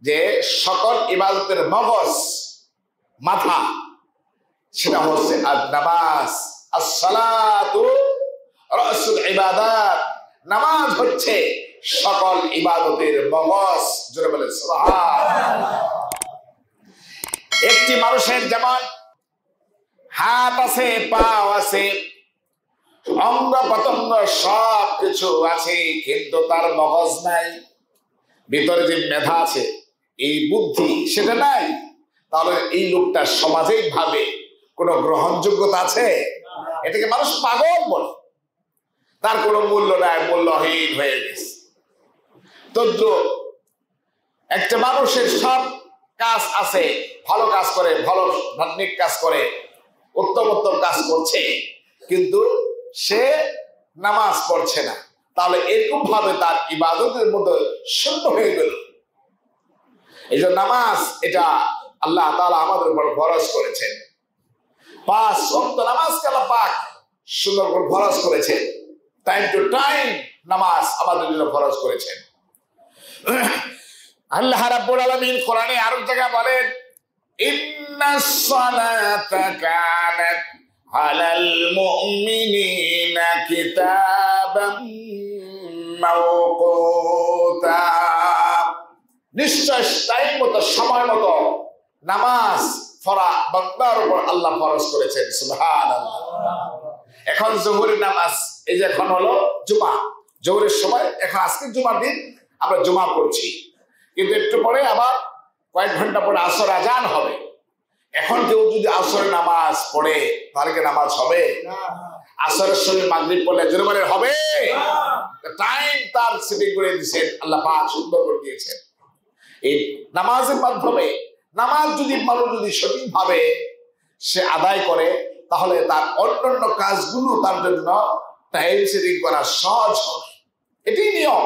যে সকল ইবাদতের মগজ মাথা সেটা হচ্ছে নামাজ। আসসালাতু রাসুল ইবাদাত, নামাজ হচ্ছে সকল ইবাদতের মগজ। জোরে বলে সুবহানাল্লাহ। একটি মানুষের যেমন হাত আছে, পা আছে, অঙ্গ প্রত্যঙ্গ সব কিছু আছে, কিন্তু তার মগজ নাই, ভিতরে যে মেধা আছে, এই বুদ্ধি সেটা নাই, তাহলে এই লোকটা সামাজিক ভাবে কোনো গ্রহণযোগ্যতা আছে? এটাকে মানুষ পাগল বলে, তার কোনো মূল্য নাই, মূল্যহীন হয়ে গেছে। তদ্রুপ একটা মানুষের সব কাজ আছে, ভালো কাজ করে, ভালো ধার্মিক কাজ করে, উত্তম উত্তম কাজ করছে, কিন্তু সে নামাজ পড়ছে না, তাহলে এরকম ভাবে তার ইবাদতের মধ্যে শূন্য হয়ে গেল। এই যে নামাজ, এটা আল্লাহ তাআলা আমাদের উপর ফরজ করেছেন। 5 ওয়াক্ত নামাজকে আল্লাহ পাক সুন্দর করে ফরজ করেছেন। টাইম টু টাইম নামাজ আমাদের জন্য ফরজ করেছেন। আল্লাহ রাব্বুল আলামিন কোরআনে আরো জায়গায় বলেন, ইন্নাস সালাতা কানাত আলাল মুমিনিনা কিতাবাম মাওকুতা, নিশ্চয় টাইম মতো, সময় মতো নামাজ পড়া বান্দার উপর আল্লাহ ফরজ করেছেন। সুবহানাল্লাহ। এখন জোহরের নামাজ, এই যে এখন হলো জুমা, জোহরের সময়, এখন আজকে জুমার দিন আমরা জুমা পড়ছি, কিন্তু একটু পরে আবার কয়েক ঘন্টা পরে আসর আজান হবে। এখন কেউ যদি আসরের নামাজ পড়ে তাহলে কি নামাজ হবে? আসরের সময় মাগরিব পড়লে জোরে হবে? টাইম তার সেটিং করে দিয়েছেন আল্লাহ পাক, সুন্দর করে দিয়েছেন। এই নামাজের মাধ্যমে, নামাজ যদি মানুষ যদি সঠিকভাবে সে আদায় করে, তাহলে তার অন্যান্য কাজগুলো তার জন্য টাইম সেটিং করা সহজ হবে। এটাই নিয়ম,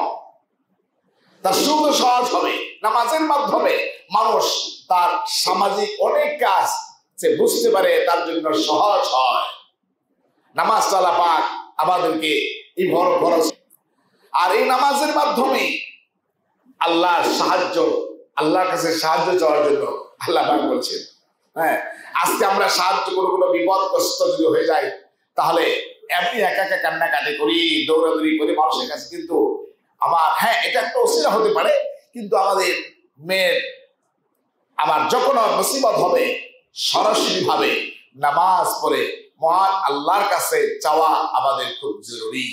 তার শুধু সহজ হবে। নামাজের মাধ্যমে মানুষ তার সামাজিক অনেক কাজ সে বুঝতে পারে, তার জন্য সহজ হয়। নামাজ আল্লাহ পাক আমাদেরকে এই বড় ফরজ, আর এই নামাজের মাধ্যমে আল্লাহর সাহায্য, আল্লাহর কাছে সাহায্য চাওয়ার জন্য আল্লাহ পাক বলছেন, হ্যাঁ, আজকে আমরা সাহায্য করে কোনো বিপদগ্রস্ত যদি হয়ে যায়, তাহলে এমনি একা একা কান্নাকাটি করি, দৌড়াদৌড়ি করি মানুষের কাছে, কিন্তু আমার, হ্যাঁ, এটা একটা অসুবিধা হতে পারে, কিন্তু আমাদের মেয়ের আবার যখন মুসিবত হবে, সরাসরি ভাবে নামাজ পড়ে মহান আল্লাহর কাছে চাওয়া আমাদের খুব জরুরি।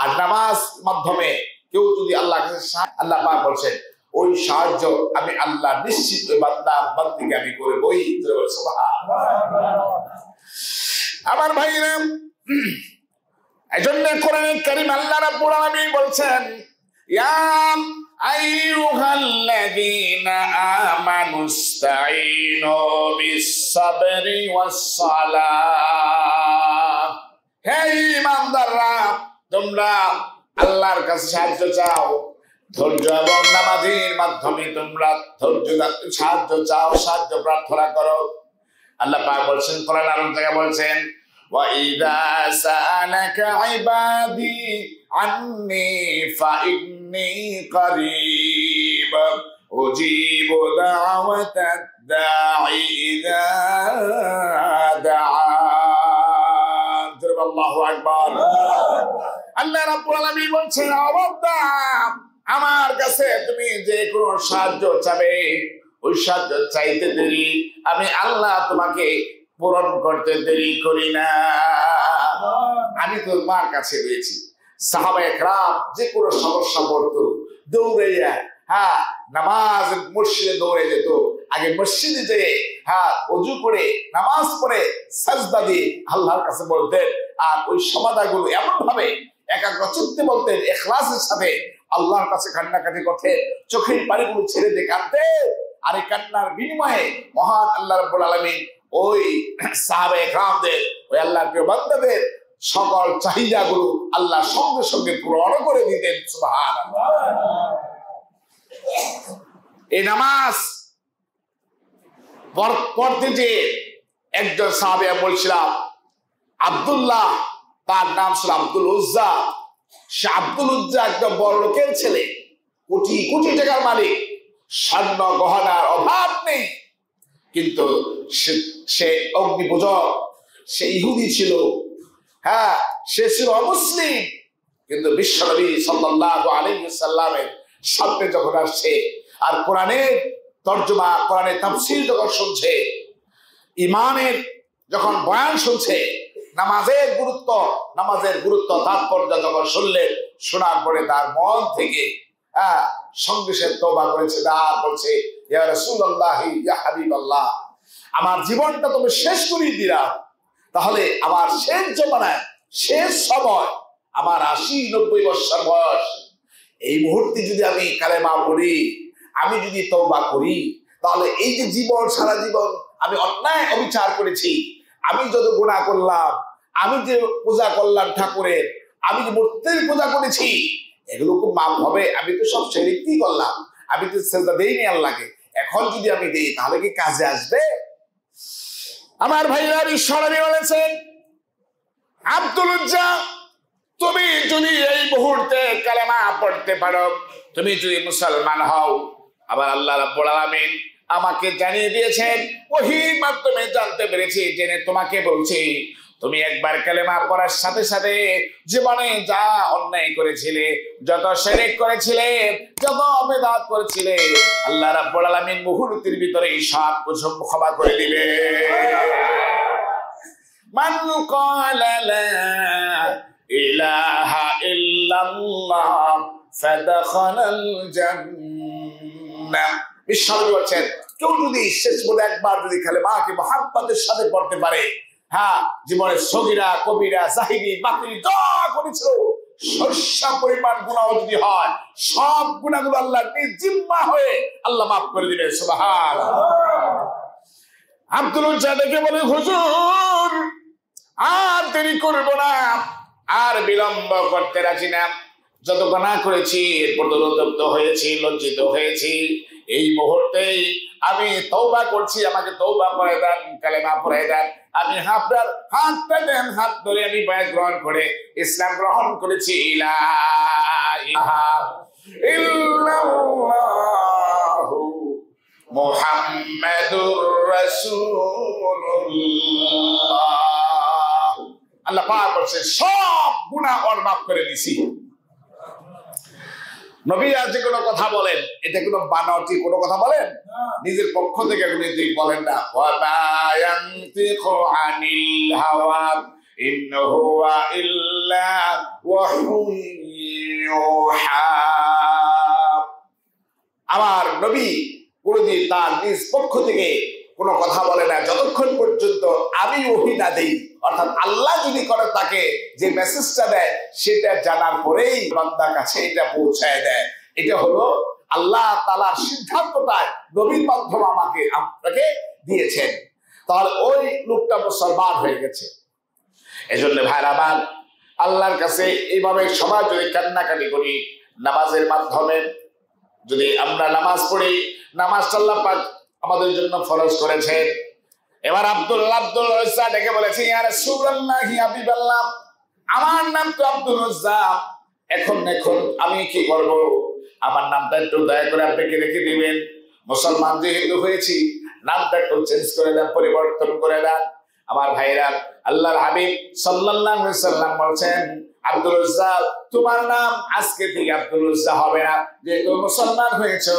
আর নামাজ মাধ্যমে কেউ যদি আল্লাহর কাছে, আল্লাহ পাক বলছেন, ওই সাহায্য আমি আল্লাহ নিশ্চিত ওই বান্দা বান্দিকে আমি করবই। আমার ভাইরা, এজন্য কোরআনে কারীম আল্লাহ রাব্বুল আলামিন বলছেন, ইয়া আইয়ুহাল্লাযীনা আমানুস্তাঈনু বিস-সাবরি ওয়াস-সালাহ, হে ঈমানদাররা, তোমরা আল্লাহর কাছে সাহায্য চাও, ধৈর্য এবং নামাজের মাধ্যমে তোমরা ধৈর্য সাহায্য চাও, সাহায্য প্রার্থনা করো। আল্লাহ পাক বলছেন, কোরআন আরো জায়গায় বলছেন, وَإِذَا سَأَلَكَ عِبَادِي عَنِّي فَإِنِّي قَرِيبٌ أُجِيبُ دَعْوَةَ الدَّاعِ إِذَا دَعَانِ। আল্লাহু আকবার। আল্লাহ রাব্বুল আলামিন বলছেন, আমার কাছে তুমি যে কোনো সাহায্য চাবে, ওই সাহায্য চাইতে দেরি আমি আল্লাহ তোমাকে পূরণ করতে দেরি করি না। আমি তোমার কাছে রয়েছি। সাহাবায়ে কেরাম যে কোনো সমস্যা পড়তো, দৌড়ে যায়, হ্যাঁ, নামাজ মসজিদে দৌড়ে যেত, আগে মসজিদে যেয়ে, হ্যাঁ, ওযু করে নামাজ পড়ে সাজদা দিয়ে আল্লাহর কাছে বলতেন, আর ওই সমাধানগুলো এমন ভাবে একাগ্র চিত্তে বলতেন, ইখলাসের সাথে আল্লাহর কাছে কান্নাকাটি করতেন, চোখের পানিগুলো ছেড়ে দিয়ে কাঁদতেন। আর এই কান্নার বিনিময়ে মহান আল্লাহ রাব্বুল আলামিন ওই সাহাবায়ে কেরামদের, ওই আল্লাহর প্রিয় বান্দাদের সকল চাহিদাগুলো আল্লাহ সঙ্গে সঙ্গে পূরণ করে দিতেন। সুবহানাল্লাহ। এই নামাজ পড়তে যে একজন সাহাবী, বলছিলাম আব্দুল্লাহ, তার নাম ছিল আব্দুল উজ্জা। সে আব্দুল উজ্জা একদম বড় লোকের ছেলে, কোটি কোটি টাকার মালিক, স্বর্ণ গহনার অভাব নেই, কিন্তু সে অগ্নিপূজক, সে ইহুদি ছিল, হ্যাঁ সে ছিল অমুসলিম, কিন্তু বিশ্বনবী সাল্লাল্লাহু আলাইহি ওয়াসাল্লামের সামনে যখন আসছে আর কোরআনের তর্জমা, কোরআনের তাফসীর যখন শুনছে, ইমানের যখন বয়ান শুনছে, নামাজের গুরুত্ব তাৎপর্য যখন শুনলেন, শোনার পরে তার মন থেকে সঙ্গে সে তওবা করেছে, আর বলছে ইয়া রাসূলুল্লাহ ইয়া হাবিবাল্লাহ, আমার জীবনটা তুমি শেষ করে দিলা, তাহলে আমার শেষ জমানায় শেষ সময় আমার 80-90 বছর বয়স, এই মুহূর্তে যদি আমি কালেমা পড়ি, আমি যদি তওবা করি, তাহলে এই যে জীবন, সারা জীবন আমি অন্যায় অবিচার করেছি, আমি যত গুনাহ করলাম, আমি যে পূজা করলাম ঠাকুরের, আমি যে মূর্তির পূজা করেছি, এগুলো খুব মাপ হবে। আমি তো সব শিরকি করলাম, আমি তো সেজদা দেইনি আল্লাহকে, এখন যদি আমি দেই তাহলে কি কাজে আসবে? আমার ভাইরা ঈশ্বরী বলেছেন, আব্দুল উজ্জা, তুমি যদি এই মুহূর্তে কালেমা পড়তে পারো, তুমি যদি মুসলমান হও, আবার আল্লাহ রাব্বুল আলামিন আমাকে জানিয়ে দিয়েছেন, ওহীর মাধ্যমে জানতে পেরেছি, জেনে তোমাকে বলছি, তুমি একবার কালেমা পড়ার সাথে সাথে জীবনে যা অন্যায় করেছিলে, যত শিরক করেছিলে, যত বেদাত করেছিলে, আল্লাহ রাব্বুল আলামিন মুহূর্তের ভিতরে সব কিছু ক্ষমা করে দিবে। মান ক্বালা লা ইলাহা ইল্লাল্লাহ ফাদখালাল জান্নাহ। বিশ্বনবী বলেছেন, কেউ যদি শেষ বলে একবার যদি কালেমাকে মহব্বতের সাথে পড়তে পারে, হ্যাঁ জীবনের সগীরা কবিরা জাহিরি বাতিল যা করেছিল, সর্ষা পরিমাণ গুনাহ যদি হয়, সব গুনাহগুলো আল্লাহর নিজ জিম্মা হয়ে আল্লাহ মাফ করে দিবে। সুবহানাল্লাহ। আব্দুল উজ্জা ডেকে বলে, হুজুর আর দেরি করব না, আর বিলম্ব করতে রাজি না, যত গুনাহ করেছি এরপর অনুতপ্ত হয়েছি, লজ্জিত হয়েছি, এই মুহূর্তেই আমি তওবা করছি, আমাকে তওবা করে দেন, কালেমা পড়ে দেন। আমি আপনার হাতটা দেন, হাত ধরে আমি বায়াত গ্রহণ করে ইসলাম গ্রহণ করেছি। লা ইলাহা ইল্লাল্লাহু মুহাম্মাদুর রাসূলুল্লাহ। আল্লাহ পাক বলেন, সব গুনাহ ওর মাফ করে দিছি। নবী আর যে কোনো কথা বলেন, এটা কোনো বানাওয়াটি কোনো কথা বলেন, নিজের পক্ষ থেকে কোনো দিক বলেন না। ওয়া মা ইয়ানতিকু আনিল হাওয়া ইন হুয়া ইল্লা ওয়াহুন ইউহা। আমার নবী কোনদিন তার নিজ পক্ষ থেকে কোনো কথা বলে না, যতক্ষণ পর্যন্ত আমি ওহী না দেই, অর্থাৎ আল্লাহ যদি করে তাকে যে মেসেজটা দেয়, সেটা জানার পরেই বান্দার কাছে এটা পৌঁছায় দেয়। এটা হলো আল্লাহ তাআলার সিদ্ধান্তটা নবীর মাধ্যমে আপনাকে দিয়েছেন। তাহলে ওই লোকটা মুসলমান হয়ে গেছে। এজন্য ভাইরা আমার, আল্লাহর কাছে এইভাবে সবাই যদি কান্নাকাটি করি, নামাজের মাধ্যমে যদি আমরা নামাজ পড়ি, নামাজটা আল্লাহ পাক আমাদের জন্য ফরজ করেছেন। এবার আব্দুল উজ্জা ডেকে বলেছে, ইয়া রাসূলুল্লাহ ইয়া হাবিবাল্লাহ, আমার নাম তো আব্দুল উজ্জা, এখন আমি কি করব? আমার নামটা একটু দয়া করে আপনি কি রেখে দিবেন? মুসলমান যেহেতু হয়েছি, নামটা একটু চেঞ্জ করে দেন, পরিবর্তন করে দেন। আমার ভাইরা, আল্লাহর হাবিব সাল্লাল্লাহু আলাইহি ওয়াসাল্লাম বলেন, আব্দুল উজ্জা, তোমার নাম আজকে থেকে আব্দুল উজ্জা হবে না, যেহেতু মুসলমান হয়েছো,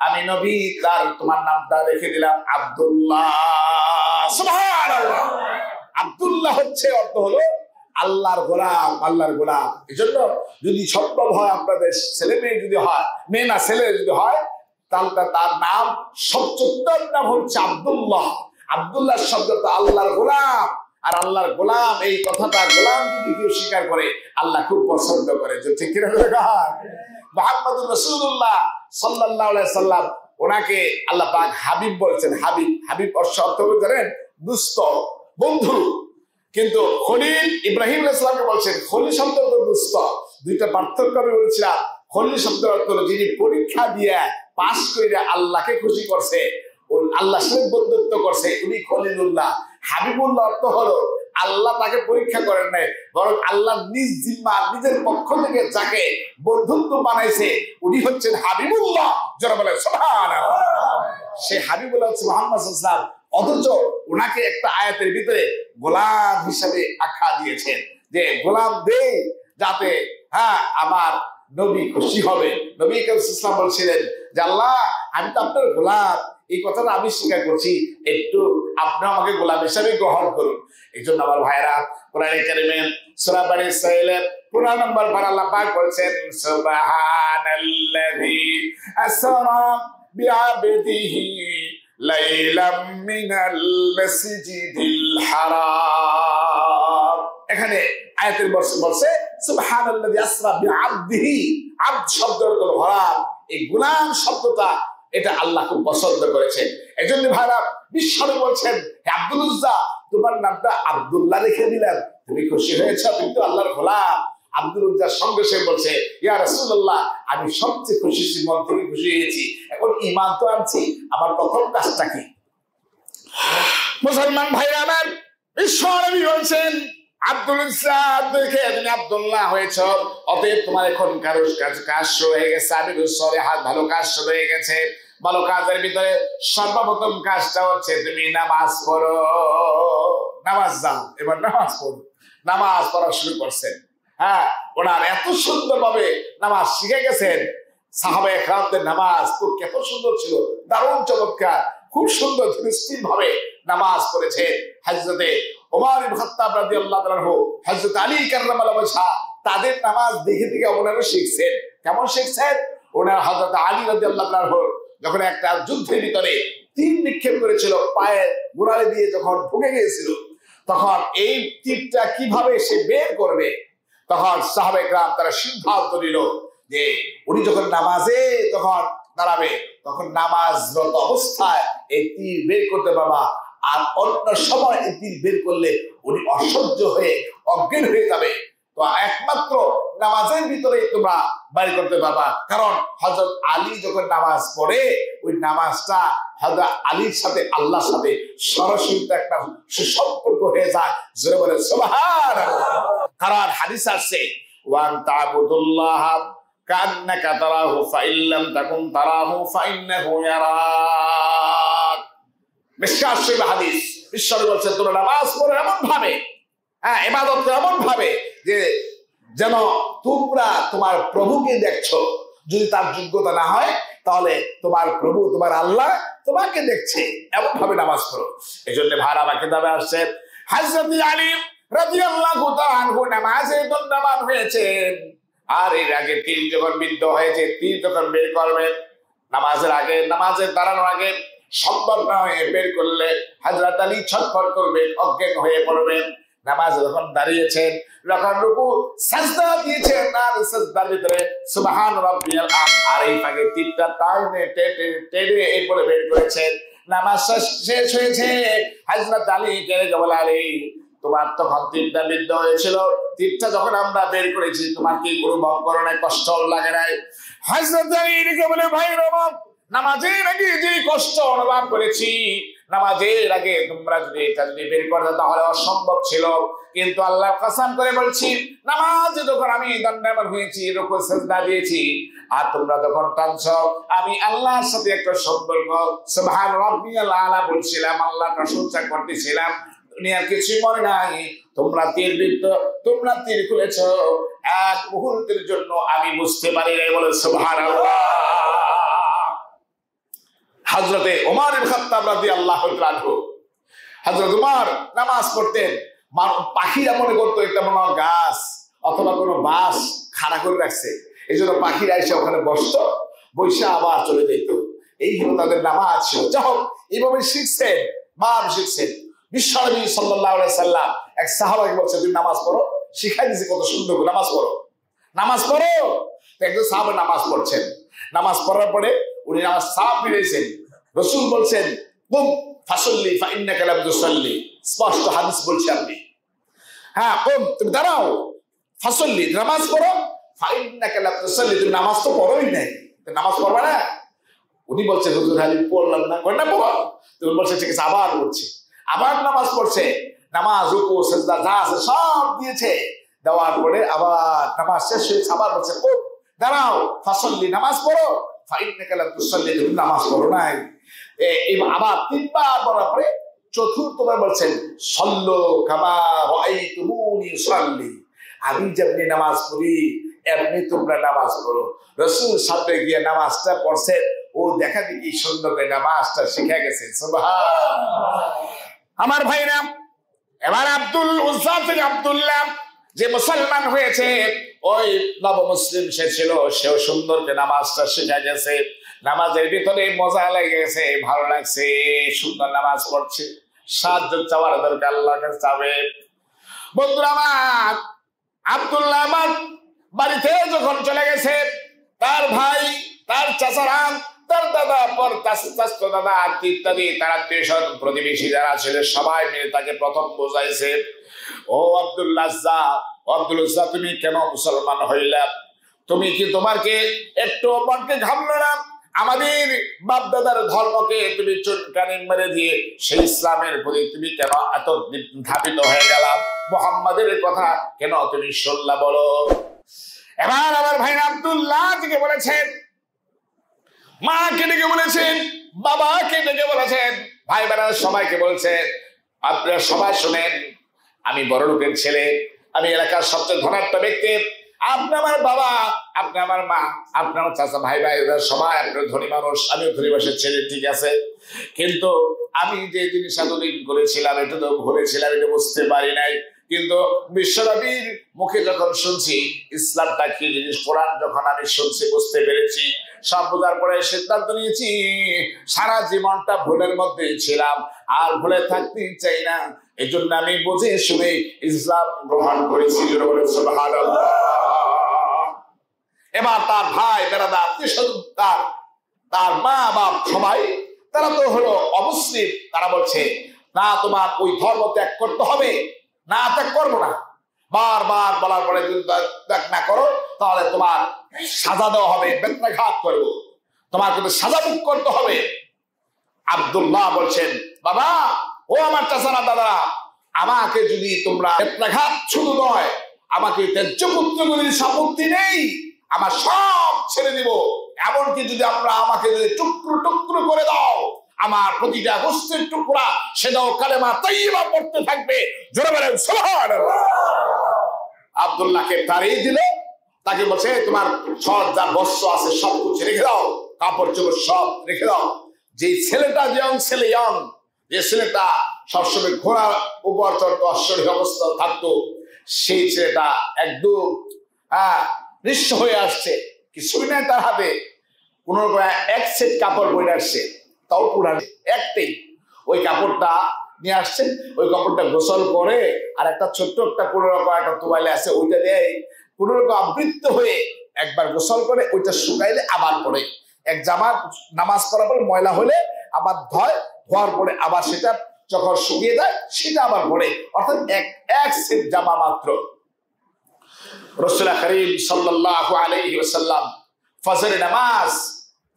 আমি নবী তার তোমার নামটা রেখে দিলাম আব্দুল্লাহ। সুবহানাল্লাহ। আব্দুল্লাহ হচ্ছে অর্থ হলো আল্লাহর গোলাম, আল্লাহর গোলাম। এজন্য যদি সম্ভব হয় আপনাদের ছেলে মেয়ে যদি হয়, মেয়ে না ছেলে যদি হয়, তাহলে তার নাম সবচেয়ে নাম হচ্ছে আব্দুল্লাহ। আব্দুল্লাহ শব্দটা আল্লাহর গোলাম, আর আল্লাহর গোলাম এই কথাটা গোলাম যদি কেউ স্বীকার করে, আল্লাহ খুব পছন্দ করে। যে ঠিক কিনা মুহাম্মদুর রাসূলুল্লাহ সাল্লাল্লাহু আলাইহি সাল্লাম, ওনাকে আল্লাহ পাক হাবিব বলেছেন। হাবিব অর্থ জানেন, দুস্থ বন্ধু। কিন্তু খলিল ইব্রাহিম আলাইহিস সালামকে বলছেন খলিল শব্দ তো দুস্থ, দুইটা পার্থক্য আমি বলেছিলাম। খলিল শব্দ অর্থ হলো যিনি পরীক্ষা দিয়ে পাস করে আল্লাহকে খুশি করছে, আল্লাহর সাথে বন্ধুত্ব করছে, উনি খলিলুল্লাহ। হাবিবুল্লাহ অর্থ হলো আল্লাহ তাকে পরীক্ষা করেন নাই, বরং আল্লাহ নিজ জিম্মা নিজের পক্ষ থেকে যাকে বন্ধুত্ব বানাইছে উনি হচ্ছেন হাবিবুল্লাহ। যারা বলে সুবহানাল্লাহ, সে হাবিবুল্লাহ হচ্ছে মুহাম্মদ সাল্লাল্লাহু আলাইহি ওয়াসাল্লাম। অথচ ওনাকে একটা আয়াতের ভিতরে গোলাম হিসাবে আখ্যা দিয়েছেন যে গোলাম দে যাতে আমার নবী খুশি হবে। নবী করিম সাল্লাল্লাহু আলাইহি ওয়াসাল্লাম বলছিলেন যে আল্লাহ আমি তো আপনার গোলাম, এই কথাটা আমি স্বীকার করছি, একটু আপনি আমাকে গোলাম হিসাবে গ্রহণ করুন। এই জন্য আমার ভাইরা কোরআনে কারিমে সূরা বনী ইসরাঈলের 15 নম্বর পারা আল্লাহ পাক বলেছেন সুবহানাল্লাযী আসরা বিআবদিহি লাইলাম মিনাল মাসজিদিল হারাম। এখানে আয়াতের বলছে সুবহানাল্লাযী আসরা বিআবদিহি, আবদ শব্দের অর্থ গোলাম। এই গোলাম শব্দটা এটা আল্লাহ খুব পছন্দ করেছেন। এজন্য ভাইরা বিশ্বনবী বলছেন হে আব্দুল উজ্জা তোমার নামটা আব্দুল্লাহ রেখে দিলেন, তুমি খুশি হয়েছ? তুমি তো আল্লাহর গোলাম। আব্দুল উজ্জার সঙ্গে সে বলছে ইয়া রাসূলুল্লাহ আমি সবচেয়ে খুশি, মন থেকে খুশি হয়েছি, এখন ঈমান তো আনছি, আমার প্রথম কাজটা কি? মুসলমান ভাইরা আমার, বিশ্বনবী বলছেন আব্দুল উজ্জা দেখে তুমি আব্দুল্লাহ হয়েছ, অতএব তোমার এখন কাজ শুরু হয়ে গেছে, আমিরুস সলিহাত ভালো কাজ শুরু হয়ে গেছে। ভালো কাজের ভিতরে সর্বপ্রথম কাজটা হচ্ছে তুমি নামাজ পড়ো। নামাজ যাও, এবার নামাজ পড়ো। নামাজ পড়া শুরু করছেন। ওনার এত সুন্দর ভাবে নামাজ শিখে গেছেন। সাহাবায়ে কেরামদের নামাজ তো কত সুন্দর ছিল, দারুণ চমৎকার, খুব সুন্দর স্থির ভাবে নামাজ পড়েছে। হযরতে ওমর ইবনে খাত্তাব রাদিয়াল্লাহু তাআলা আনহু, হযরত আলী কাররামাল্লাহু ওয়াজহা তাদের নামাজ দেখে দেখে ওনারা শিখছেন। কেমন শিখছেন? ওনারা হযরত আলী রাদিয়াল্লাহু তাআলা আনহু যখন একটা যুদ্ধের ভিতরে তীর নিক্ষেপ করেছিল, পায়ের গোড়ালি দিয়ে যখন ঢুকে গিয়েছিল, তখন এই তীরটা কিভাবে সে বের করবে, তখন সাহাবায়ে কেরাম তারা সিদ্ধান্ত নিল যে উনি যখন নামাজে তখন দাঁড়াবে, তখন নামাজরত অবস্থায় এই তীর বের করতে পারবা, আর অন্য সময় এই তীর বের করলে উনি অসহ্য হয়ে অজ্ঞান হয়ে যাবে। তো একমাত্র নামাজের ভিতরে তোমরা বাইর করতে পারবা, কারণ হযরত আলী যখন নামাজ পড়ে ওই নামাজটা হযরত আলীর সাথে আল্লাহর সাথে সরাসরি একটা সুসম্পর্ক হয়ে যায়। জোরে বলে সুবহানাল্লাহ। কারণ হাদিস আছে ওয়ান তা'বুদুল্লাহ কান্নাকা তারাহু ফাইল্লাম তাকুন তারাহু ফাইন্নাহু ইয়ারাক। মিশকাত শরীফ হাদিস। ঈশ্বর বলছেন তোমরা নামাজ পড়ো এমন ভাবে, ইবাদত এমন ভাবে যে যেন তোমরা তোমার প্রভুকে দেখছো। যদি তার যোগ্যতা না হয় তাহলে তোমার প্রভু তোমার আল্লাহ তোমাকে দেখছে, এমন ভাবে নামাজ পড়ো। এই জন্য ভাড়া আমাকে দাবে আসছেন হযরত আলী রাদিয়াল্লাহু তাআলা আনহু নামাজে দণ্ডায়মান হয়েছেন। আর এর আগে তীর যখন বিদ্ধ হয়েছে, তীর যখন বের করবেন নামাজের আগে, নামাজের দাঁড়ানোর আগে সম্ভব না হয়ে বের করলে হযরত আলী ছটফট করবেন, অজ্ঞান হয়ে পড়বেন। নামাজ যখন দাঁড়িয়েছেন, যখন রুকু সাজদা দিয়েছেন, আর সাজদার ভিতরে সুবহান রাব্বিয়াল আ'লা, আর এই ফাঁকে তীরটা টানে টেনে এরপরে বের করেছেন। নামাজ শেষ হয়েছে, হযরত আলী কে বলে আলী তোমার তখন তীরটা বিদ্ধ হয়েছিল, তীরটা যখন আমরা বের করেছি তোমার কি কোনো ভঙ্করণে কষ্ট লাগে নাই? হযরত আলী কে বলে ভাই রব, নামাজের আগে যে কষ্ট অনুভব করেছি, নামাজের আগে তোমরা যদি এটা বের করতে তাহলে অসম্ভব ছিল, কিন্তু আল্লাহর কসম করে বলছি নামাজে যখন আমি দণ্ডায়মান হয়েছি, রুকু সিজদা দিয়েছি, আর তোমরা যখন টানছো আমি আল্লাহর সাথে একটা সম্পর্ক সুবহান রাব্বিয়াল আ'লা বলছিলাম, আল্লাহর প্রশংসা করতেছিলাম, দুনিয়ার কিছু মনে নাই। তোমরা তীর খুলেছো, এক মুহূর্তের জন্য আমি বুঝতে পারি নাই। বলে সুবহানাল্লাহ। হযরতে ওমর ইবনে খাত্তাব রাদিয়াল্লাহু তাআলা আনহু, হযরত ওমর নামাজ পড়তেন, পাখিরা মনে করতো এটা মনে হয় গাছ অথবা কোনো বাস খাড়া করে রাখছে, এই জন্য পাখিরা এসে ওখানে বসতো, বসে আবার চলে যেত। এই হলো তাদের নামাজ ছিল। যাই হোক, এইভাবে শিখছেন, শিখছেন। বিশ্বনবী সাল্লাল্লাহু আলাইহি সাল্লাম এক সাহাবাকে বলছে তুমি নামাজ পড়ো, শিখাই দিয়েছে কত সুন্দর করে নামাজ পড়ো, নামাজ পড়ো। একজন সাহাবা নামাজ পড়ছেন, নামাজ পড়ার পরে উনি নামাজ সালাম ফিরেছেন, রাসূল বলছেন কুম ফাসাল্লি ফাইন্নাকা লাম তুসাল্লি, স্পষ্ট হাদিস বলছি আপনি, কুম তুমি দাঁড়াও, ফাসাল্লি নামাজ পড়ো, ফাইন্নাকা লাম তুসাল্লি তুমি নামাজ তো পড়োই নাই, নামাজ পড়বা না? উনি বলছেন হুজুর আমি পড়লাম না, কই না পড়ো। তুমি বলছে ঠিক আছে আবার পড়ছি, আবার নামাজ পড়ছে, নামাজ রুকু সিজদা যা আছে সব দিয়েছে, দেওয়ার পরে আবার নামাজ শেষ হয়েছে, আবার বলছে ও দাঁড়াও, ফাসল্লি নামাজ পড়ো, ফাইন্নাকা লাম তুসাল্লি, তুমি নামাজ পড়ো নাই। আবার তিনবার বলার পরে চতুর্থবার বলছেন সল্লু কামা রাআইতুমুনি উসাল্লি, আমি যেমনি নামাজ পড়ি এমনি তোমরা নামাজ পড়ো। রাসূল সামনে গিয়ে নামাজটা পড়ছেন, ও দেখা দেখি সুন্দর করে নামাজটা শিখে গেছে। সুবহানাল্লাহ। আমার ভাইরা, এবার আব্দুল উজ্জা থেকে আব্দুল্লাহ যে মুসলমান হয়েছে, ওই নব মুসলিম সে ছিল, সেও সুন্দর করে নামাজটা শিখে গেছে। নামাজের ভিতরে মজা লেগে গেছে, ভালো লাগছে, সুন্দর নামাজ পড়ছে। সাহায্য চাওয়ার দরকার, আল্লাহর কাছে চাবে। বন্ধুরা আমার, আব্দুল্লাহ আমার বাড়িতে যখন চলে গেছে, তার ভাই, তার চাচারা, তার দাদা, পর চাচা দাদা, ইত্যাদি তার আত্মীয় প্রতিবেশী যারা ছিল সবাই মিলে তাকে প্রথম বোঝাইছে, ও আব্দুল্লাহ, আব্দুল উজ্জা, তুমি কেন মুসলমান হইলা? তুমি কি তোমাকে একটু মনকে ঘামলো না? আমাদের বাপ দাদার ধর্মকে তুমি চুনকানি মেরে দিয়ে সেই ইসলামের প্রতি তুমি কেন এত ধাবিত হয়ে গেলা? মুহাম্মাদের কথা কেন তুমি শুনলা বলো? এবার আমার ভাই আব্দুল্লাহ থেকে বলেছেন, মাকে ডেকে বলেছেন, বাবাকে ডেকে বলেছেন, ভাই বোনেরা সবাইকে বলছেন, আপনারা সবাই শুনেন, আমি বড় লোকের ছেলে, আমি এলাকার সবচেয়ে ধনাঢ্য ব্যক্তি, আপনি আমার বাবা, আপনি আমার মা, আপনি আমার চাচা, ভাই সবাই আপনার ধনী মানুষ, আমিও ধনী মানুষের ছেলে, ঠিক আছে, কিন্তু আমি যে জিনিস এতদিন করেছিলাম এটা তো ভুলেছিলাম, এটা বুঝতে পারি নাই। কিন্তু বিশ্বনবীর মুখে যখন শুনছি ইসলামটা কি জিনিস, কোরআন যখন আমি শুনছি বুঝতে পেরেছি, সব বোঝার পরে সিদ্ধান্ত নিয়েছি সারা জীবনটা ভুলের মধ্যেই ছিলাম, আর ভুলে থাকতে চাই না, এই জন্য আমি বুঝে শুনে ইসলাম গ্রহণ করেছি। সুবহানাল্লাহ। এবার তার ভাই বেরাদা, তার মা বাপ সবাই তারা তো হলো অমুসলিম, তারা বলছে না, তোমার ওই ধর্ম ত্যাগ করতে হবে। না, ত্যাগ করবো না। বারবার বলার পরে যদি ত্যাগ না করো তাহলে তোমার সাজা দেওয়া হবে, বেত্রাঘাত করবো, তোমার কিন্তু সাজা ভোগ করতে হবে। আব্দুল্লাহ বলছেন, বাবা, ও আমার চাচারা, দাদা, আমাকে যদি তোমরা বেত্রাঘাত শুধু নয়, আমাকে ত্যায্য পুত্রগুলির আপত্তি নেই, আমার সব ছেড়ে দিব, এমনকি যদি আমরা আমাকে যদি টুকরো টুকরো করে দাও, আমার প্রতিটা গোষ্ঠীর টুকরা সেটাও কালেমা তাইয়্যিবা পড়তে থাকবে। জোরে বলেন সুবহানাল্লাহ। আব্দুল্লাহকে তাড়িয়ে দিল, তাকে বলছে তোমার সব যা বস্ত্র আছে সব কিছু রেখে দাও, কাপড় চোপড় সব রেখে দাও। যে ছেলেটা যে ছেলেটা সবসময় ঘোড়ার উপর চড়তো, অশ্বরী অবস্থা থাকতো, সেই ছেলেটা একদম নিঃস্ব হয়ে আসছে, কিছুই নাই তার হাতে, কোন এক সেট কাপড় বইরে আসছে, তাও পুরানো একটাই, ওই কাপড়টা নিয়ে আসছেন, ওই কাপড়টা গোসল করে আর একটা ছোট্ট একটা কোন রকম একটা তোয়ালে আছে, ওইটা দিয়ে কোন রকম আবৃত্ত হয়ে একবার গোসল করে, ওইটা শুকাইলে আবার পরে, এক জামা নামাজ পড়ার পরে ময়লা হলে আবার ধোয়ার পরে আবার সেটা যখন শুকিয়ে যায় সেটা আবার পরে, অর্থাৎ এক সেট জামা মাত্র। রাসূল করিম সাল্লাল্লাহু আলাইহি ওয়াসাল্লাম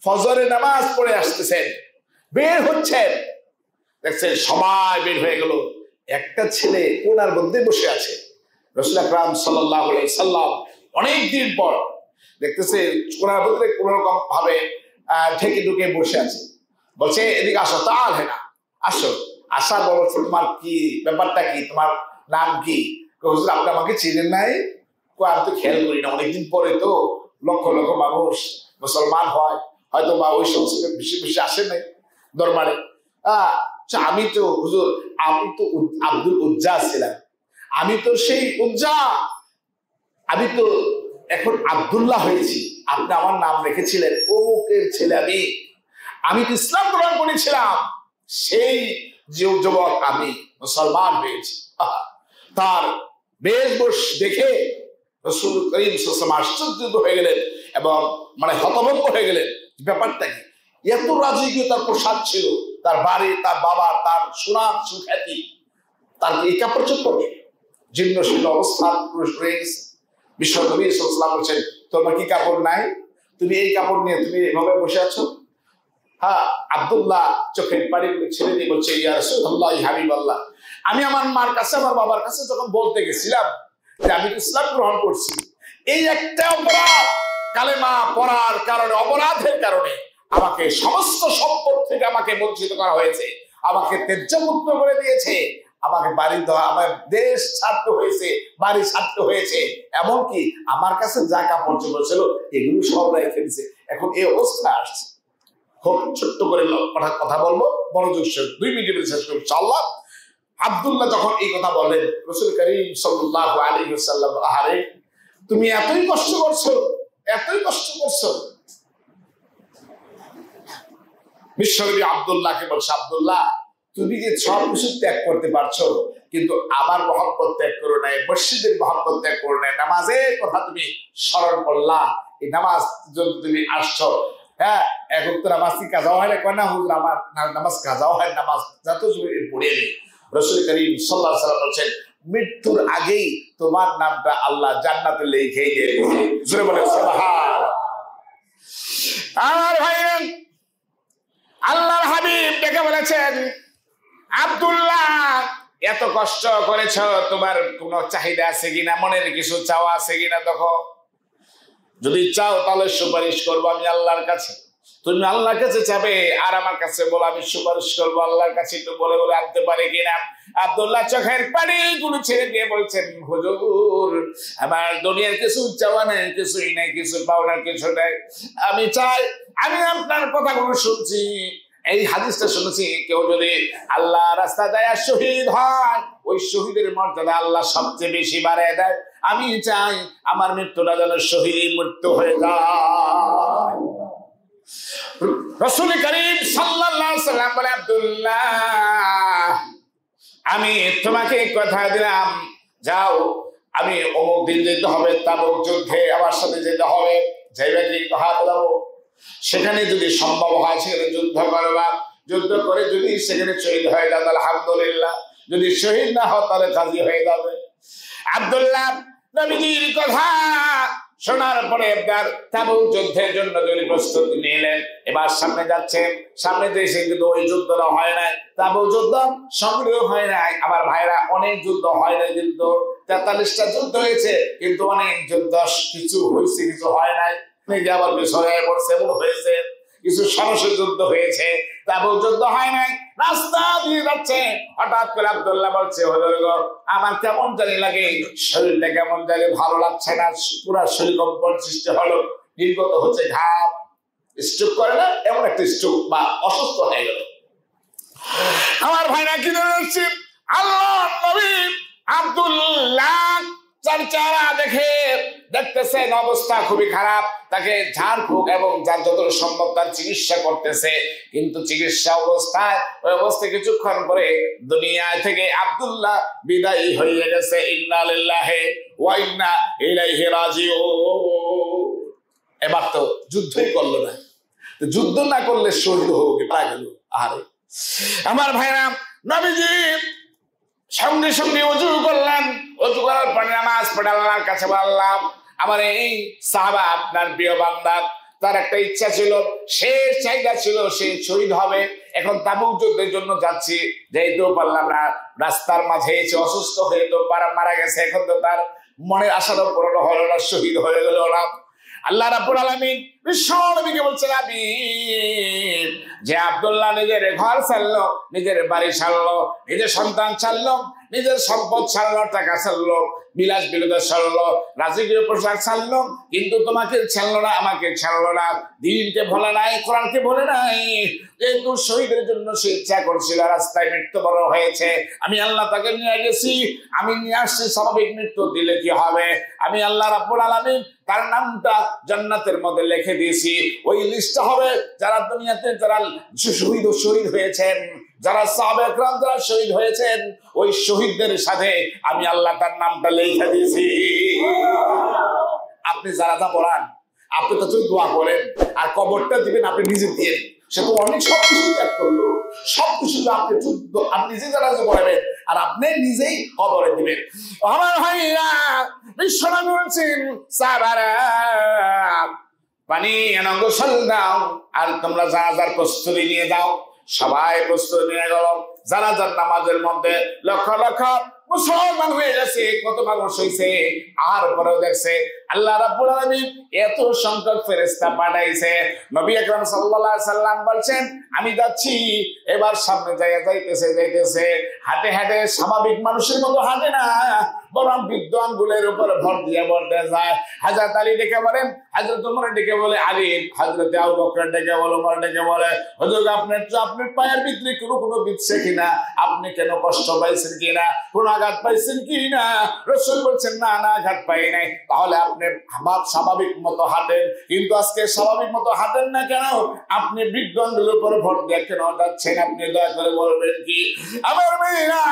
ফজরের নামাজ পড়ে আসতেছেন, বের হচ্ছেন, দেখছেন সবাই বের হয়ে গেল, একটা ছেলে কোনার মধ্যে বসে আছে। রাসূল আকরাম সাল্লাল্লাহু আলাইহি ওয়াসাল্লাম অনেকদিন পর দেখতেছে কোনার মধ্যে কোন রকম ভাবে ঢেকে ঢুকে বসে আছে, বলছে এদিকে আসো, তাল হে না, আসো। আসার বলো, তোমার কি ব্যাপারটা কি, তোমার নাম কি? হুজুর, আপনি আমাকে চিনেন নাই? আমি তো খেয়াল করি না, অনেকদিন পরে তো লক্ষ লক্ষ মানুষ মুসলমান হয়, হয়তো বা ওই সংস্কৃতি বেশি বেশি আসে নাই দরবারে। আমি তো হুজুর, আমি তো আব্দুল উজ্জা ছিলাম, আমি তো সেই উজ্জা, আমি তো এখন আব্দুল্লাহ হয়েছি, আপনি আমার নাম রেখেছিলেন অমুকের ছেলে, আমি তো ইসলাম গ্রহণ করেছিলাম, সেই যুবক আমি মুসলমান হয়েছি। তার বেশভূষ দেখে রাসূল করিম সাল্লাল্লাহু আলাইহি ওয়াসাল্লাম আশ্চর্য হয়ে গেলেন এবং হতভম্ব হয়ে গেলেন, ব্যাপারটা কি? এত রাজকীয় তার পোশাক ছিল, তার বাড়ি, তার বাবা, তার সুনাম সুখ্যাতি, তার এই কাপড় চোপড় জীর্ণ শীর্ণ অবস্থা রয়ে গেছে। বিশ্বনবী সাল্লাল্লাহু আলাইহি ওয়াসাল্লাম বলছেন, তোমার কি কাপড় নাই? তুমি এই কাপড় নিয়ে তুমি এইভাবে বসে আছো? হ্যাঁ, আব্দুল্লাহ চোখের পানিগুলো ছেড়ে দিয়ে বলছে, ইয়া রাসূলুল্লাহ, হাবিবাল্লাহ, আমি আমার মার কাছে আমার বাবার কাছে যখন বলতে গেছিলাম যে আমি ইসলাম গ্রহণ করছি, এই একটা অপরাধ, কালেমা পড়ার কারণে, অপরাধের কারণে আমাকে সমস্ত সম্পদ থেকে আমাকে বঞ্চিত করা হয়েছে, আমাকে ত্যাজ্যমুক্ত করে দিয়েছে, আমাকে বাড়ি দেওয়া, আমার দেশ ছাড়তে হয়েছে, বাড়ি ছাড়তে হয়েছে, এমনকি আমার কাছে যা কাপড় চোপড় ছিল এগুলো সব রেখে দিয়েছে। এখন এই অবস্থা আসছে। খুব ছোট্ট করে কথা বলবো, মনোযোগ সহ 2 মিনিটের শেষ করবো ইনশাআল্লাহ। আব্দুল্লাহ যখন এই কথা বলেন, রাসূল করিম সাল্লাল্লাহু আলাইহি ওয়াসাল্লাম, আহারে তুমি এতই কষ্ট করছো, এতই কষ্ট করছো। বিশ্বনবী আব্দুল্লাহকে বলছে, আব্দুল্লাহ তুমি যে সব কিছু ত্যাগ করতে পারছো, কিন্তু আমার মহব্বত ত্যাগ করো নাই, মসজিদের মহব্বত ত্যাগ করো নাই, নামাজের কথা তুমি স্মরণ করলা, এই নামাজ যদি তুমি আসছো, হ্যাঁ এখন তো নামাজ কি কাজাও হয় না, কয় না হুজুর আমার নামাজ কাজাও হয়, নামাজ যত পড়ে নেই। রাসূল করিম সাল্লাল্লাহু আলাইহি ওয়াসাল্লাম বলেছেন, মৃত্যুর আগেই তোমার নামটা আল্লাহ জান্নাতে লিখে দিয়েছে। জোরে বলেন সুবহানাল্লাহ। আমার ভাই, আল্লাহর হাবিব ডেকে বলেছেন, আব্দুল্লাহ এত কষ্ট করেছ, তোমার কোনো চাহিদা আছে কিনা, মনের কিছু চাওয়া আছে কিনা দেখো, যদি চাও তাহলে সুপারিশ করবো আমি আল্লাহর কাছে, তুমি আল্লাহর কাছে যাবে আর আমার কাছে বলো, আমি সুপারিশ করবো আল্লাহর কাছে, একটু বলে বলে আনতে পারে কিনা। আব্দুল্লাহ চোখের পানিগুলো ছেড়ে দিয়ে বলছেন, হুজুর আমার দুনিয়ার কিছু চাওয়া নেই, কিছুই নেই, কিছু পাওনার কিছু নেই, আমি চাই, আমি আপনার কথাগুলো শুনছি, এই হাদিসটা শুনেছি, কেউ যদি আল্লাহ রাস্তা যায় শহীদ হয়, ওই শহীদের মর্যাদা আল্লাহ সবচেয়ে বেশি বাড়ায় দেয়, আমি চাই আমার মৃত্যুটা যেন শহীদ মৃত্যু হয়ে যায়। রাসূল করিম সাল্লাল্লাহু আলাইহি ওয়াসাল্লাম বলে, আব্দুল্লাহ আমি তোমাকে কথা দিলাম, যাও, আমি অমুক দিন যেতে হবে তাবুক যুদ্ধে, আমার সাথে যেতে হবে, যাইবে কি হাত দাও, সেখানে যদি সম্ভব হয় সেখানে যুদ্ধ করবা, যুদ্ধ করে যদি সেখানে শহীদ হয়ে যাবে আলহামদুলিল্লাহ, যদি শহীদ না হয় তাহলে গাজী হয়ে যাবে। আব্দুল্লাহ নবীজির কথা শোনার পরে এবার তাবুক যুদ্ধের জন্য যদি প্রস্তুতি নিলেন, এবার সামনে যাচ্ছেন, সামনে দেশে কিন্তু ওই যুদ্ধটা হয় নাই, তাবুক যুদ্ধ সংগ্রহ হয় নাই। আমার ভাইরা, অনেক যুদ্ধ হয় নাই, কিন্তু 43টা যুদ্ধ হয়েছে, কিন্তু অনেক যুদ্ধ কিছু হয়েছে কিছু হয় নাই, আবার পিছনে পড়ছে, এমন হয়েছে, কিছু সরাসরি যুদ্ধ হয়েছে, তাবুক যুদ্ধ হয় নাই। রাস্তা দিয়ে যাচ্ছে, হঠাৎ করে আব্দুল্লাহ বলছে, হুজুর গো আমার কেমন জানি লাগে, শরীরটা কেমন জানি ভালো লাগছে না, পুরা শরীর কম্পন সৃষ্টি হলো, নির্গত হচ্ছে ঘাম, স্ট্রোক করে না, এমন একটা স্ট্রোক বা অসুস্থ হয়ে গেল। আমার ভাইরা কি জানাচ্ছি, আল্লাহ নবী আব্দুল্লাহ যার চেহারা দেখতেছেন অবস্থা খুবই খারাপ, তাকে ঝাড়ফুঁক এবং যার যত সম্ভব তার চিকিৎসা করতেছে, কিন্তু চিকিৎসা অবস্থায় ওই অবস্থায় কিছুক্ষণ পরে দুনিয়া থেকে আব্দুল্লাহ বিদায়ী হয়ে গেছে। ইন্না লিল্লাহি ওয়া ইন্না ইলাইহি রাজিউন। এবার তো যুদ্ধই করলো না, তো যুদ্ধ না করলে শহীদ হয়ে পারা গেল। আরে আমার ভাইরা, নবীজি সঙ্গে সঙ্গে অজু করলেন, অজু করার পরে নামাজ পড়ে আল্লাহর কাছে বললাম, আমার এই সাহাবা আপনার প্রিয় বান্দা, তার একটা ইচ্ছা ছিল, শেষ চাহিদা ছিল, সে শহীদ হবে, এখন তাবুক যুদ্ধের জন্য যাচ্ছি, যেহেতু পারলাম না, রাস্তার মাঝে এসে অসুস্থ হয়ে তো মারা গেছে, এখন তো তার মনের আশাটা পূরণ হলো না, শহীদ হয়ে গেল না। আল্লাহ রাব্বুল আলামিন বিশ্ব নবীকে বলছেন, আমিন, যে আব্দুল্লাহ নিজের ঘর ছাড়লো, নিজের বাড়ি ছাড়লো, নিজের সন্তান ছাড়লো, নিজের সম্পদ ছাড়লো, টাকা ছাড়লো, বিলাস বিনোদন ছাড়লো, রাজকীয় পোশাক ছাড়লো, কিন্তু তোমাকে ছাড়লো না, আমাকে ছাড়লো না, দ্বীনকে ভোলে নাই, কোরআনকে ভোলে নাই। যেহেতু শহীদের জন্য সে ইচ্ছা করছিল, রাস্তায় মৃত্যুবরণ হয়েছে, আমি আল্লাহ তাকে নিয়ে গেছি, আমি নিয়ে আসছি, স্বাভাবিক মৃত্যু দিলে কি হবে, আমি আল্লাহ রাব্বুল আলামিন তার নামটা জান্নাতের মধ্যে লিখে দিয়েছি। ওই লিস্টটা হবে যারা দুনিয়াতে যারা শহীদ হয়েছেন, যারা সাহাবা একরাম যারা শহীদ হয়েছেন, ওই শহীদদের সাথে আমি আল্লাহ তার নামটা লিখে দিয়েছি। আপনি জানাজা পড়ান, আপনি তো দোয়া করেন, আর কবরটা দিবেন আপনি নিজে দিয়ে, সে তো অনেক সবকিছু ত্যাগ করলো, সবকিছু আপনি যুদ্ধ আপনি নিজে জানাজা পড়াবেন আর আপনি নিজেই কবরে দিবেন। আমার ভাইরা, বিশ্বনবী বলেছেন, সাহাবারা পানি এনে গোসল দাও, আর তোমরা জানাজার প্রস্তুতি নিয়ে যাও। সবাই প্রস্তুতি নিয়ে গেল। জানাজার নামাজের মধ্যে লক্ষ লক্ষ মুসলমান হয়ে গেছে, কত মানুষ হয়েছে। আর পরেও দেখছে আল্লাহ রাব্বুল আলামিন এত সংখ্যক ফেরেশতা পাঠাইছে। নবী আকরাম সাল্লাল্লাহু আলাইহি সাল্লাম বলছেন, আমি যাচ্ছি। এবার সামনে যাইতেছে হাঁটে হাঁটে স্বাভাবিক মানুষের মতো হাঁটে না, বরং বৃদ্ধ আঙ্গুলের উপর ভর দিয়ে যায়। হযরত আলী ডেকে বলেন, হযরত ওমর ডেকে বলে আলী, হযরত আবু বকর ডেকে বলে, ওমর ডেকে বলে, হুজুর আপনার পায়ের ভিতরে কোনো বিচ্ছে কিনা, আপনি কেন কষ্ট পাইছেন কিনা, কোন আঘাত পাইছেন কিনা? রাসূল বলছেন, না না, আঘাত পাই নাই। তাহলে আপনি স্বাভাবিক মতো হাঁটেন, কিন্তু আজকে স্বাভাবিক মতো হাঁটেন না কেন? আপনি বৃদ্ধ আঙ্গুলের উপর ভর দিয়ে কেন যাচ্ছেন? আপনি দয়া করে বলবেন কি? আমার মেয়েরা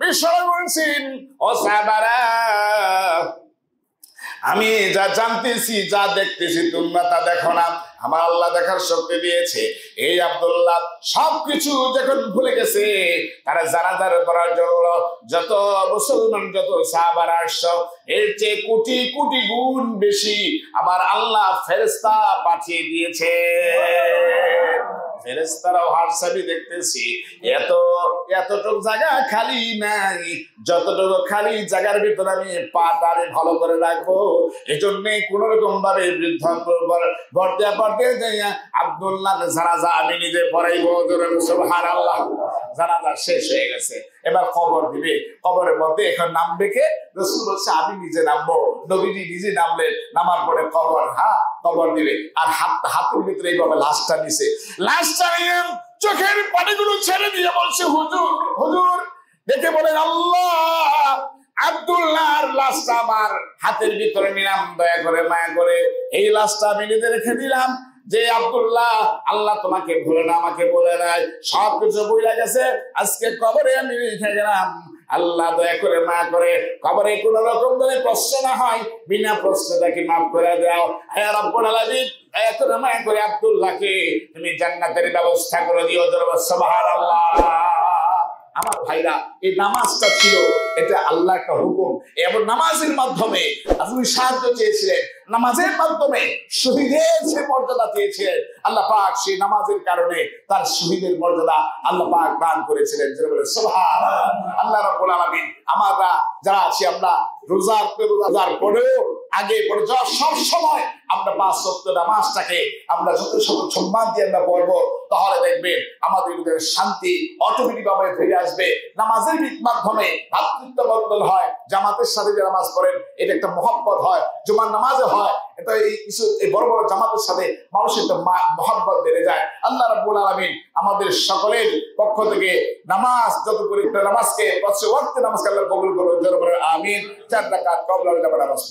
বিশ্বনবী বলছেন, ও সাহাবারা, আমি যা জানতেছি, যা দেখতেছি, তোমরা তা দেখো না। আমার আল্লাহ দেখার শক্তি দিয়েছে। এই আব্দুল্লাহ সবকিছু যখন ভুলে গেছে, তারা জানাজার করার জন্য যত মুসলমান, যত সাহাবারা আসছো, এর চেয়ে কোটি কোটি গুণ বেশি আমার আল্লাহ ফেরেশতা পাঠিয়ে দিয়েছে। ফেরেশতারাও হারসাবি দেখতেছি, এতটুকু জায়গা খালি নাই, যতটুকু খালি জায়গার ভিতরে আমি পাটারে ভালো করে রাখবো। এই জন্য কোন রকম ভাবে বৃদ্ধ পড়তে যাইয়া আব্দুল্লাহ জানাজা আমি নিজে পড়াইবো। সুবহানাল্লাহ। জানাজা শেষ হয়ে গেছে, এবার কবর দিবে। কবরের মধ্যে এখন নামবে কে? রাসূল বলছে, আমি নিজে নামবো। নবীজি নিজে নামলেন, নামার পরে কবর দিবে। আর হাতের ভিতরে এইভাবে লাশটা নিছে। লাশটা নিয়ে চোখের পানিগুলো ছেড়ে দিয়ে বলছে, হুজুর দেখে বলেন, আল্লাহ আব্দুল্লাহর লাশটা আমার হাতের ভিতরে নিলাম, দয়া করে মায়া করে এই লাশটা আমি নিজে রেখে দিলাম। যে আব্দুল্লাহ, আল্লাহ তোমাকে ভুলে না, আমাকে বলে নাই, সবকিছু ভুলে গেছে, আজকে কবরে আমি রেখে গেলাম। আল্লাহ দয়া করে মায়া করে কবরে কোন রকম ধরে প্রশ্ন না হয়, বিনা প্রশ্নে তাকে মাফ করে দাও। হে রব্বুল আলামিন, দয়া করে মায়া করে আব্দুল্লাহকে তুমি জান্নাতের ব্যবস্থা করে দিও। সুবহানাল্লাহ। আমার ভাইরা, এই নামাজটা ছিল, এটা আল্লাহ একটা হুকুম। এবং নামাজের মাধ্যমে আপনি সাহায্য চেয়েছিলেন, নামাজের মাধ্যমে শহীদের সে মর্যাদা চেয়েছিলেন। আল্লাহ পাক সেই নামাজের কারণে তার শহীদের মর্যাদা আল্লাহ পাক দান করেছিলেন। সুবহানাল্লাহ। আল্লাহ রাব্বুল আলামিন আমরা যারা আছি, আমরা রোজার পরেও আগে পরে সব সময় আমরা 5 ওয়াক্ত নামাজটাকে আমরা যত সম্মান দিয়ে আমরা পড়বো, তাহলে দেখবেন আমাদের ভিতরে শান্তি অটোমেটিক ভাবে ফিরে আসবে। নামাজের মাধ্যমে ভাতৃত্ব বন্ধন হয়, জামাতের সাথে যে নামাজ পড়েন এটা একটা মহব্বত হয়, জুমার নামাজে হয়, এটা এই বড় বড় জামাতের সাথে মানুষের একটা মহব্বত বেড়ে যায়। আল্লাহ রাব্বুল আলামিন আমাদের সকলের পক্ষ থেকে নামাজ যত পবিত্র নামাজকে 5 ওয়াক্ত নামাজকে আল্লাহ কবুল করুন। আমিন। 4 রাকাত কবুল নামাজ।